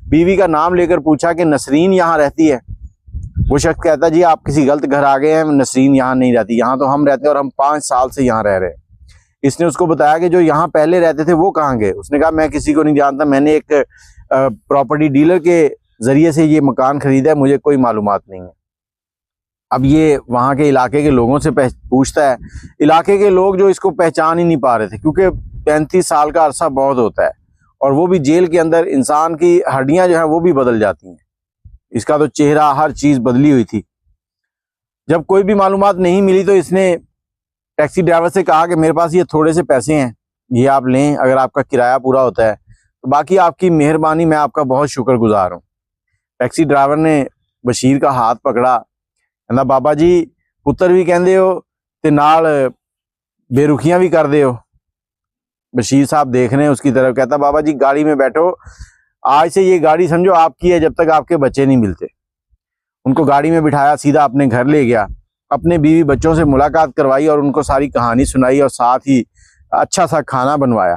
बीवी का नाम लेकर पूछा कि नसरीन यहाँ रहती है। वो शख्स कहता जी आप किसी गलत घर आ गए हैं, नसरीन यहाँ नहीं रहती, यहाँ तो हम रहते हैं और हम 5 साल से यहाँ रह रहे हैं। इसने उसको बताया कि जो यहाँ पहले रहते थे वो कहाँ गए। उसने कहा मैं किसी को नहीं जानता, मैंने एक प्रॉपर्टी डीलर के जरिए से ये मकान खरीदा है, मुझे कोई मालूमात नहीं है। अब ये वहाँ के इलाके के लोगों से पूछता है। इलाके के लोग जो इसको पहचान ही नहीं पा रहे थे, क्योंकि 35 साल का अरसा बहुत होता है और वो भी जेल के अंदर इंसान की हड्डियां जो है वो भी बदल जाती हैं। इसका तो चेहरा हर चीज बदली हुई थी। जब कोई भी मालूमात नहीं मिली तो इसने टैक्सी ड्राइवर से कहा कि मेरे पास ये थोड़े से पैसे हैं, ये आप लें, अगर आपका किराया पूरा होता है तो बाकी आपकी मेहरबानी, मैं आपका बहुत शुक्रगुजार हूँ। टैक्सी ड्राइवर ने बशीर का हाथ पकड़ा, कहना बाबा जी पुत्र भी कहते हो ते नाल बेरुखियां भी कर दे हो। बशीर साहब देख रहे हैं उसकी तरफ, कहता बाबा जी गाड़ी में बैठो, आज से ये गाड़ी समझो आपकी है जब तक आपके बच्चे नहीं मिलते। उनको गाड़ी में बिठाया, सीधा अपने घर ले गया, अपने बीवी बच्चों से मुलाकात करवाई और उनको सारी कहानी सुनाई और साथ ही अच्छा सा खाना बनवाया।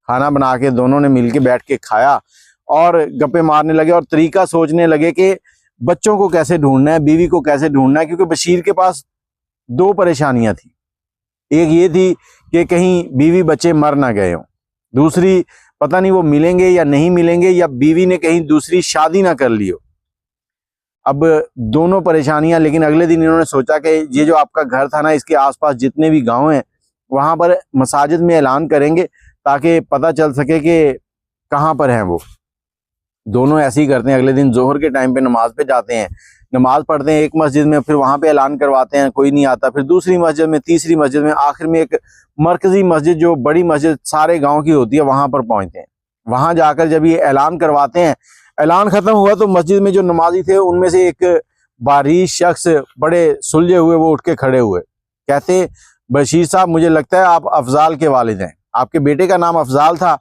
खाना बना के दोनों ने मिलके बैठ के खाया और गप्पे मारने लगे और तरीका सोचने लगे कि बच्चों को कैसे ढूंढना है, बीवी को कैसे ढूंढना है। क्योंकि बशीर के पास 2 परेशानियां थी। एक ये थी कि कहीं बीवी बच्चे मर ना गए हों, दूसरी पता नहीं वो मिलेंगे या नहीं मिलेंगे, या बीवी ने कहीं दूसरी शादी ना कर ली हो। अब दोनों परेशानियां। लेकिन अगले दिन इन्होंने सोचा कि ये जो आपका घर था ना, इसके आसपास जितने भी गांव हैं वहां पर मसाजिद में ऐलान करेंगे ताकि पता चल सके कि कहाँ पर हैं वो। दोनों ऐसे ही करते हैं। अगले दिन जोहर के टाइम पे नमाज पे जाते हैं, नमाज पढ़ते हैं एक मस्जिद में, फिर वहां पे ऐलान करवाते हैं, कोई नहीं आता, फिर दूसरी मस्जिद में, तीसरी मस्जिद में, आखिर में एक मरकजी मस्जिद जो बड़ी मस्जिद सारे गांव की होती है वहां पर पहुंचते हैं। वहां जाकर जब ये ऐलान करवाते हैं, ऐलान खत्म हुआ तो मस्जिद में जो नमाजी थे उनमें से एक बारीक शख्स बड़े सुलझे हुए वो उठ के खड़े हुए, कहते बशीर साहब मुझे लगता है आप अफजाल के वालिद हैं, आपके बेटे का नाम अफजाल था।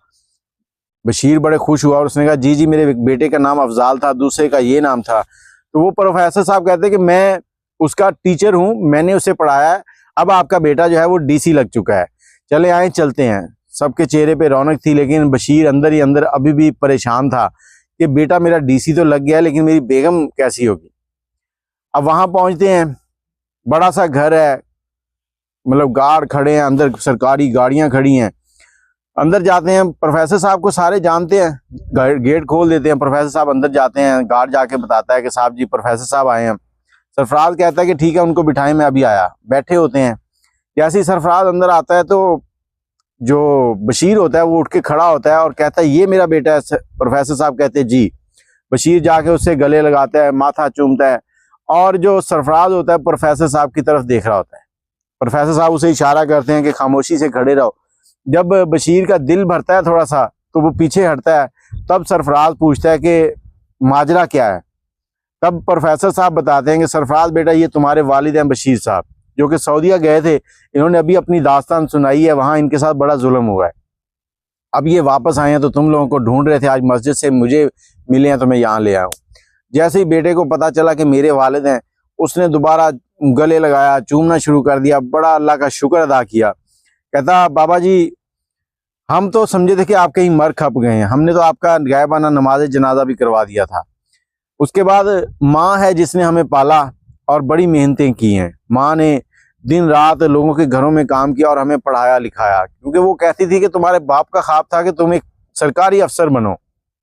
बशीर बड़े खुश हुआ और उसने कहा जी जी मेरे बेटे का नाम अफजाल था, दूसरे का ये नाम था। तो वो प्रोफेसर साहब कहते कि मैं उसका टीचर हूँ, मैंने उसे पढ़ाया है, अब आपका बेटा जो है वो डीसी लग चुका है, चले आए चलते हैं। सबके चेहरे पे रौनक थी, लेकिन बशीर अंदर ही अंदर अभी भी परेशान था कि बेटा मेरा डीसी तो लग गया लेकिन मेरी बेगम कैसी होगी। अब वहां पहुंचते हैं, बड़ा सा घर है, मतलब गार्ड खड़े हैं, अंदर सरकारी गाड़ियां खड़ी हैं। अंदर जाते हैं, प्रोफेसर साहब को सारे जानते हैं, गेट खोल देते हैं, प्रोफेसर साहब अंदर जाते हैं, गार्ड जाके बताता है कि साहब जी प्रोफेसर साहब आए हैं। सरफराज कहता है कि ठीक है उनको बिठाएं, मैं अभी आया। बैठे होते हैं, जैसे ही सरफराज अंदर आता है तो जो बशीर होता है वो उठ के खड़ा होता है और कहता है ये मेरा बेटा है। प्रोफेसर साहब कहते हैं जी। बशीर जाके उससे गले लगाता है, माथा चूमता है और जो सरफराज होता है प्रोफेसर साहब की तरफ देख रहा होता है। प्रोफेसर साहब उसे इशारा करते हैं कि खामोशी से खड़े रहो। जब बशीर का दिल भरता है थोड़ा सा तो वो पीछे हटता है। तब सरफराज पूछता है कि माजरा क्या है। तब प्रोफेसर साहब बताते हैं कि सरफराज बेटा ये तुम्हारे वालिद हैं बशीर साहब, जो कि सऊदीया गए थे, इन्होंने अभी अपनी दास्तान सुनाई है, वहां इनके साथ बड़ा जुल्म हुआ है। अब ये वापस आए हैं तो तुम लोगों को ढूंढ रहे थे, आज मस्जिद से मुझे मिले हैं तो मैं यहाँ ले आया हूँ। जैसे ही बेटे को पता चला कि मेरे वालिद हैं, उसने दोबारा गले लगाया, चूमना शुरू कर दिया, बड़ा अल्लाह का शुक्र अदा किया। कहता बाबा जी हम तो समझे थे कि आप कहीं मर खप गए हैं, हमने तो आपका गायबाना नमाज जनाजा भी करवा दिया था। उसके बाद माँ है जिसने हमें पाला और बड़ी मेहनतें की हैं। माँ ने दिन रात लोगों के घरों में काम किया और हमें पढ़ाया लिखाया, क्योंकि वो कहती थी कि तुम्हारे बाप का ख्वाब था कि तुम एक सरकारी अफसर बनो।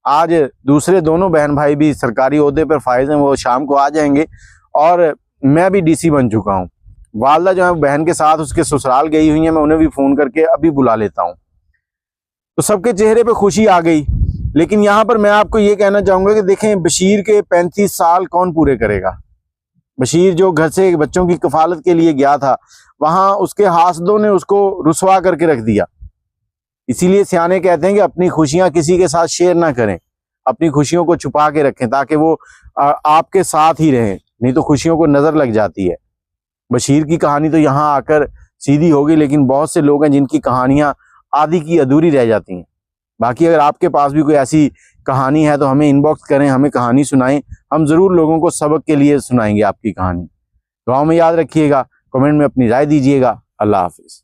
आज दूसरे दोनों बहन भाई भी सरकारी ओहदे पर फायज हैं, वो शाम को आ जाएंगे और मैं भी डीसी बन चुका हूँ। वालदा जो है बहन के साथ उसके ससुराल गई हुई है, मैं उन्हें भी फ़ोन करके अभी बुला लेता हूँ। तो सबके चेहरे पे खुशी आ गई। लेकिन यहाँ पर मैं आपको ये कहना चाहूँगा कि देखें बशीर के 35 साल कौन पूरे करेगा। बशीर जो घर से बच्चों की कफालत के लिए गया था, वहाँ उसके हासदों ने उसको रुसवा करके रख दिया। इसीलिए सियाने कहते हैं कि अपनी खुशियाँ किसी के साथ शेयर ना करें, अपनी खुशियों को छुपा के रखें ताकि वो आपके साथ ही रहें, नहीं तो खुशियों को नज़र लग जाती है। बशीर की कहानी तो यहाँ आकर सीधी होगी, लेकिन बहुत से लोग हैं जिनकी कहानियाँ आधी की अधूरी रह जाती हैं। बाकी अगर आपके पास भी कोई ऐसी कहानी है तो हमें इनबॉक्स करें, हमें कहानी सुनाएं, हम ज़रूर लोगों को सबक के लिए सुनाएंगे आपकी कहानी। दुआ में याद रखिएगा, कमेंट में अपनी राय दीजिएगा। अल्लाह हाफिज़।